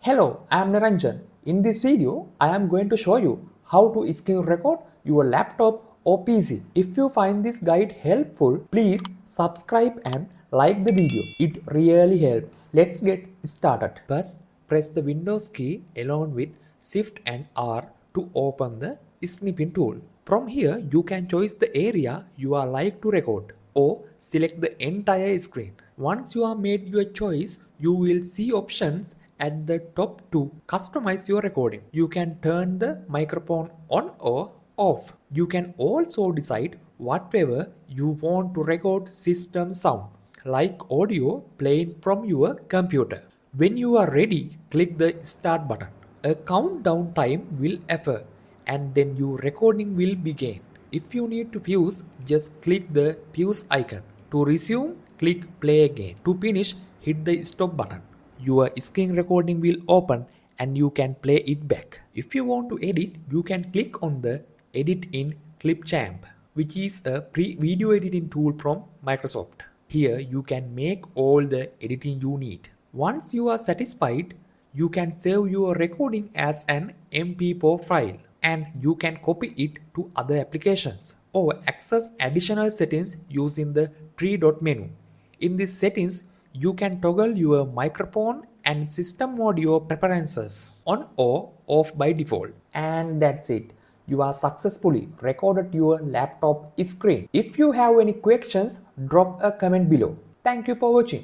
Hello, I am Niranjan. In this video, I am going to show you how to screen record your laptop or PC. If you find this guide helpful, please subscribe and like the video. It really helps. Let's get started. First, press the Windows key along with Shift and R to open the snipping tool. From here, you can choose the area you are like to record or select the entire screen. Once you have made your choice, you will see options at the top to customize your recording. You can turn the microphone on or off. You can also decide whatever you want to record system sound, like audio playing from your computer. When you are ready, click the start button. A countdown time will appear and then your recording will begin. If you need to pause, just click the pause icon. To resume, click play again. To finish, hit the stop button. Your screen recording will open and you can play it back. If you want to edit, you can click on the Edit in Clipchamp, which is a video editing tool from Microsoft. Here you can make all the editing you need. Once you are satisfied, you can save your recording as an MP4 file and you can copy it to other applications or access additional settings using the three dot menu. In these settings, you can toggle your microphone and system audio preferences on or off by default. And that's it. You are successfully recorded your laptop screen. If you have any questions, drop a comment below. Thank you for watching.